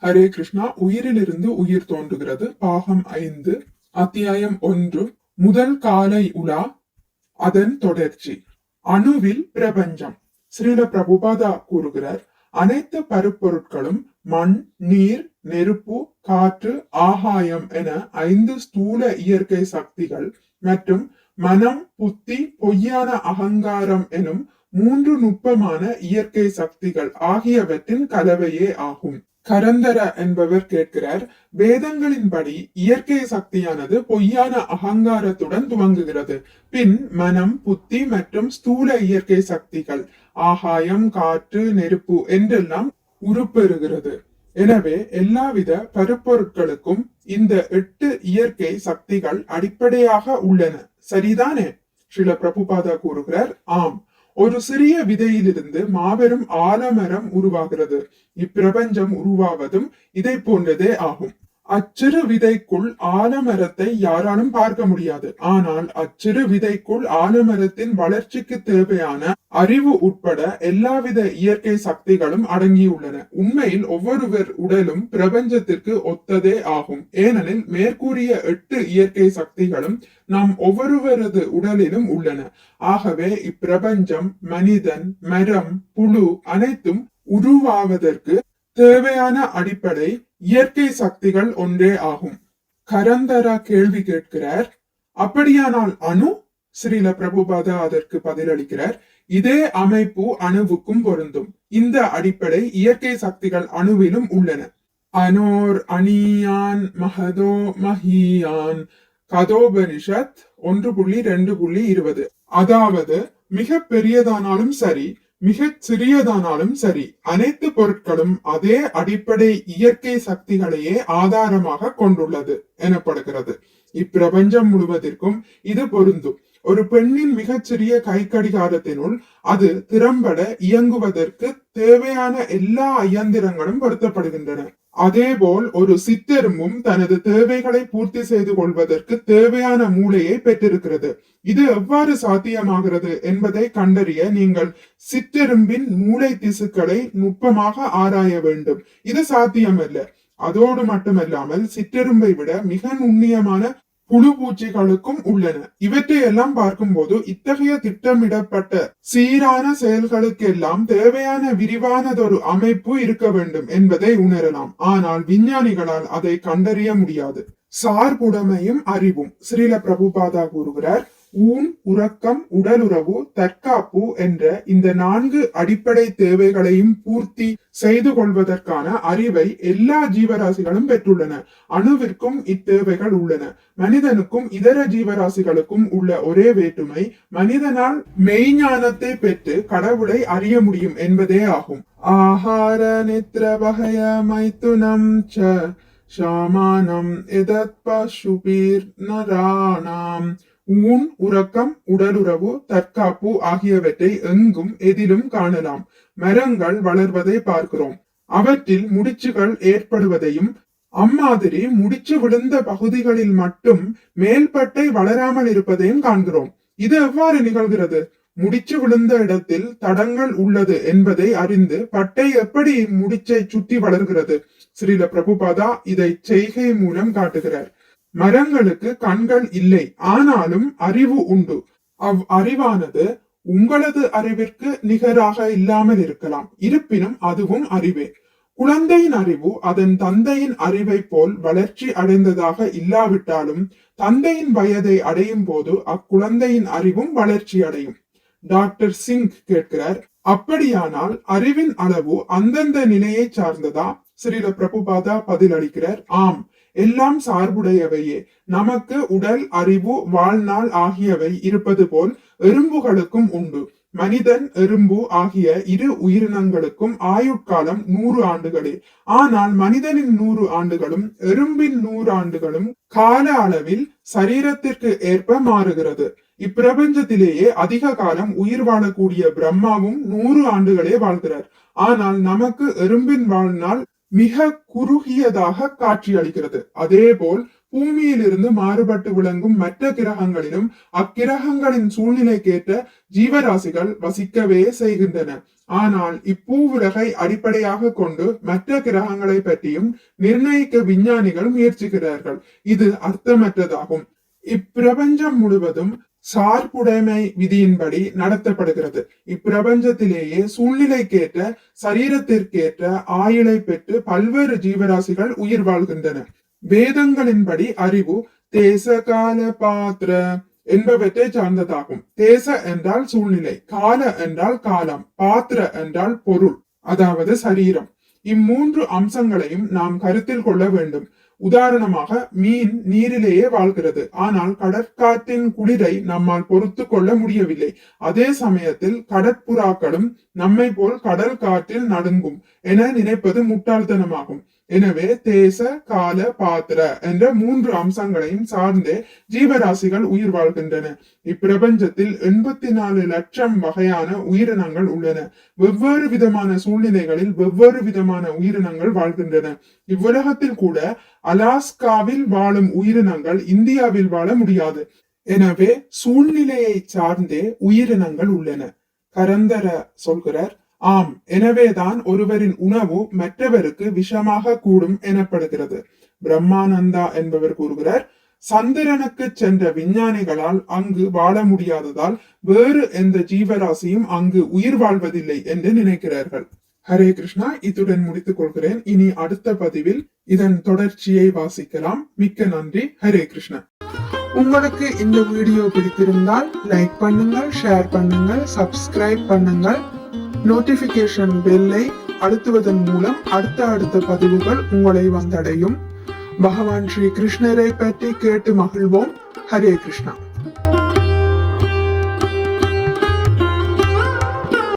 ஹரே கிருஷ்ணா. உயிரிலிருந்து உயிர் தோன்றுகிறது, பாகம் 5, அத்தியாயம் 1, முதல் காலை உலா, அதன் தொடர்ச்சி. அணுவில் பிரபஞ்சம். ஸ்ரீல பிரபுபாதா கூறுகிறார், அனைத்து பருப்பொருட்களும் மண், நீர், நெருப்பு, காற்று, ஆகாயம் என 5 ஸ்தூல இயற்கை சக்திகள் மற்றும் மனம், புத்தி, பொய்யான அகங்காரம் எனும் 3 நுட்பமான இயற்கை சக்திகள் ஆகியவற்றின் கலவையே ஆகும். கரந்தர என்பவர் கேட்கிறார், வேதங்களின்படி இயற்கை சக்தியானது பொய்யான அகங்காரத்துடன் துவங்குகிறது. பின் மனம், புத்தி மற்றும் ஸ்தூல இயற்கை சக்திகள் ஆகாயம், காற்று, நெருப்பு என்றெல்லாம் உருப்பெறுகிறது. எனவே எல்லாவித பருப்பொருட்களுக்கும் இந்த 8 இயற்கை சக்திகள் அடிப்படையாக உள்ளன, சரிதானே? ஸ்ரீல பிரபுபாதா கூறுகிறார், ஆம். ஒரு சிறிய விதையிலிருந்து மாபெரும் ஆலமரம் உருவாகிறது. இப்பிரபஞ்சம் உருவாவதும் இதை போன்றதே ஆகும். அச்சிறு விதைக்குள் ஆலமரத்தை யாராலும் பார்க்க முடியாது. ஆனால் அச்சிறு விதைக்குள் ஆலமரத்தின் வளர்ச்சிக்கு தேவையான அறிவு உட்பட எல்லாவித இயற்கை சக்திகளும் அடங்கியுள்ளன. உண்மையில் ஒவ்வொருவர் உடலும் பிரபஞ்சத்திற்கு ஒத்ததே ஆகும். ஏனெனில் மேற்கூறிய 8 இயற்கை சக்திகளும் நாம் ஒவ்வொருவரது உடலிலும் உள்ளன. ஆகவே இப்பிரபஞ்சம், மனிதன், மரம், புழு அனைத்தும் உருவாவதற்கு தேவையான அடிப்படை இயற்கை சக்திகள் ஒன்றே ஆகும். கரந்தரா கேள்வி கேட்கிறார், அப்படியானால் அணு? ஸ்ரீல பிரபுபாதா அதற்கு பதிலளிக்கிறார், இதே அமைப்பு அணுவுக்கும் பொருந்தும். இந்த அடிப்படை இயற்கை சக்திகள் அணுவிலும் உள்ளன. அனோர் அணியான் மகதோ மஹியான், கதோபனிஷத் 1.2.20. அதாவது மிக பெரியதானாலும் சரி, மிக சிறியதானாலும் சரி, அனைத்து பொருட்களும் அதே அடிப்படை இயற்கை சக்திகளையே ஆதாரமாக கொண்டுள்ளது எனப்படுகிறது. இப்பிரபஞ்சம் முழுவதற்கும் இது பொருந்தும். ஒரு பெண்ணின் மிகச்சிறிய கை கடிகாரத்தினுள் அது திறம்பட இயங்குவதற்கு தேவையான எல்லா இயந்திரங்களும் பொருத்தப்படுகின்றன. அதேபோல் ஒரு சிற்றெரும்பும் தனது தேவைகளை பூர்த்தி செய்து கொள்வதற்கு தேவையான மூளையை பெற்றிருக்கிறது. இது எவ்வாறு சாத்தியமாகிறது என்பதை கண்டறிய நீங்கள் சிற்றெரும்பின் மூளை திசுக்களை நுட்பமாக ஆராய வேண்டும். இது சாத்தியமல்ல. அதோடு மட்டுமல்லாமல் சிற்றெரும்பை விட மிக நுண்ணியமான புழு பூச்சிகளுக்கும் உள்ளன. இவற்றையெல்லாம் பார்க்கும்போது இத்தகைய திட்டமிடப்பட்ட சீரான செயல்களுக்கெல்லாம் தேவையான விரிவானதொரு அமைப்பு இருக்க வேண்டும் என்பதை உணரலாம். ஆனால் விஞ்ஞானிகளால் அதை கண்டறிய முடியாது. சார்புடைமையும் அறிவும். ஸ்ரீல பிரபுபாதா கூறுகிறார், ஊன், உறக்கம், உடலுறவு, தற்காப்பு என்ற இந்த 4 அடிப்படை தேவைகளையும் பூர்த்தி செய்து கொள்வதற்கான அறிவை எல்லா ஜீவராசிகளும் பெற்றுள்ளன. அணுவிற்கும் இத்தேவைகள் உள்ளன. மனிதனுக்கும் இதர ஜீவராசிகளுக்கும் உள்ள ஒரே வேற்றுமை, மனிதனால் மெய்ஞானத்தை பெற்று கடவுளை அறிய முடியும் என்பதே ஆகும். ஆஹார நித்ர வகய மைத்துனம் ச ஷாமானம் எதத் பசுபீர் நராணாம். ஊன், உறக்கம், உடலுறவு, தற்காப்பு ஆகியவற்றை எங்கும் எதிலும் காணலாம். மரங்கள் வளர்வதை பார்க்கிறோம். அவற்றில் முடிச்சுகள் ஏற்படுவதையும், அம்மாதிரி முடிச்சு விழுந்த பகுதிகளில் மட்டும் மேல்பட்டை வளராமல் இருப்பதையும் காண்கிறோம். இது எவ்வாறு நிகழ்கிறது? முடிச்சு விழுந்த இடத்தில் தடங்கள் உள்ளது என்பதை அறிந்து பட்டை எப்படி முடிச்சை சுற்றி வளர்கிறது? ஸ்ரீல பிரபுபாதா இதை செய்கை மூலம் காட்டுகிறார். மரங்களுக்கு கண்கள் இல்லை, ஆனாலும் அறிவு உண்டு. அறிவானது உங்களது அறிவிற்கு நிகராக இல்லாமல் இருக்கலாம். இருப்பினும் அதுவும் அறிவே. குழந்தையின் அறிவு அதன் தந்தையின் அறிவை போல் வளர்ச்சி அடைந்ததாக இல்லாவிட்டாலும் தந்தையின் வயதை அடையும் போது அக்குழந்தையின் அறிவும் வளர்ச்சி அடையும். டாக்டர் சிங் கேட்கிறார், அப்படியானால் அறிவின் அளவு அந்தந்த நிலையை சார்ந்ததா? ஸ்ரீல பிரபுபாதா பதிலளிக்கிறார், ஆம், எல்லாம் சார்புடையவையே. நமக்கு உடல், அறிவு, வாழ்நாள் ஆகியவை இருப்பது போல் எறும்புகளுக்கும் உண்டு. மனிதன், எறும்பு ஆகிய 2 உயிரினங்களுக்கும் ஆயுட்காலம் 100 ஆண்டுகளே. ஆனால் மனிதனின் 100 ஆண்டுகளும் எறும்பின் 100 ஆண்டுகளும் கால அளவில் சரீரத்திற்கு ஏற்ப மாறுகிறது. இப்பிரபஞ்சத்திலேயே அதிக காலம் உயிர் வாழக்கூடிய பிரம்மாவும் 100 ஆண்டுகளே வாழ்கிறார். ஆனால் நமக்கு எறும்பின் வாழ்நாள் மிக குறுகியதாக காட்சியளிக்கிறது. அதேபோல் பூமியிலிருந்து மாறுபட்டு விளங்கும் மற்ற கிரகங்களிலும் அக்கிரகங்களின் சூழ்நிலைக்கேற்ற ஜீவராசிகள் வசிக்கவே செய்கின்றன. ஆனால் இப்பூவுலகை அடிப்படையாக கொண்டு மற்ற கிரகங்களை பற்றியும் நிர்ணயிக்க விஞ்ஞானிகள் முயற்சிக்கிறார்கள். இது அர்த்தமற்றதாகும். இப்பிரபஞ்சம் முழுவதும் சார்புடைமை விதியின்படி நடத்தப்படுகிறது. இப்பிரபஞ்சத்திலேயே சூழ்நிலைக்கேற்ற சரீரத்திற்கேற்ற ஆயுளை பெற்று பல்வேறு ஜீவராசிகள் உயிர் வாழ்கின்றன. வேதங்களின்படி அறிவு தேச கால பாத்திர என்பவற்றை சார்ந்ததாகும். தேச என்றால் சூழ்நிலை, கால என்றால் காலம், பாத்திர என்றால் பொருள், அதாவது சரீரம். இம்மூன்று அம்சங்களையும் நாம் கருத்தில் கொள்ள வேண்டும். உதாரணமாக மீன் நீரிலேயே வாழ்கிறது, ஆனால் கடற்காற்றின் குளிரை நம்மால் பொறுத்து கொள்ள முடியவில்லை. அதே சமயத்தில் கடற்புறாக்களும் நம்மை போல் கடல் காற்றில் நடுங்கும் என நினைப்பது முட்டாள்தனமாகும். எனவே தேச கால பாத்திர என்ற மூன்று அம்சங்களையும் சார்ந்தே ஜீவராசிகள் உயிர் வாழ்கின்றன. இப்பிரபஞ்சத்தில் 84 லட்சம் வகையான உயிரினங்கள் உள்ளன. வெவ்வேறு விதமான சூழ்நிலைகளில் வெவ்வேறு விதமான உயிரினங்கள் வாழ்கின்றன. இவ்வுலகத்தில் கூட அலாஸ்காவில் வாழும் உயிரினங்கள் இந்தியாவில் வாழ முடியாது. எனவே சூழ்நிலையை சார்ந்தே உயிரினங்கள் உள்ளன. கரந்தர சொல்கிறார், ஆம், எனவேதான் ஒருவரின் உணவு மற்றவருக்கு விஷமாக கூடும் எனப்படுகிறது. பிரம்மானந்தா என்பவர் கூறுகிறார், சந்திரனுக்கு சென்ற விஞ்ஞானிகளால் அங்கு வாழ முடியாததால் வேறு எந்த ஜீவராசியும் அங்கு உயிர் வாழ்வதில்லை என்று நினைக்கிறார்கள். ஹரே கிருஷ்ணா. இத்துடன் முடித்துக் கொள்கிறேன். இனி அடுத்த பதிவில் இதன் தொடர்ச்சியை வாசிக்கலாம். மிக்க நன்றி. ஹரே கிருஷ்ணா. உங்களுக்கு இந்த வீடியோ பிடித்திருந்தால் லைக் பண்ணுங்கள், ஷேர் பண்ணுங்கள், சப்ஸ்கிரைப் பண்ணுங்கள். நோட்டிபிகேஷன் பெல்லை அழுத்துவதன் மூலம் அடுத்த பதிவுகள் உங்களை வந்தடையும். பகவான் ஸ்ரீ கிருஷ்ணரை பற்றி கேட்டு மகிழ்வோம். ஹரே கிருஷ்ணா.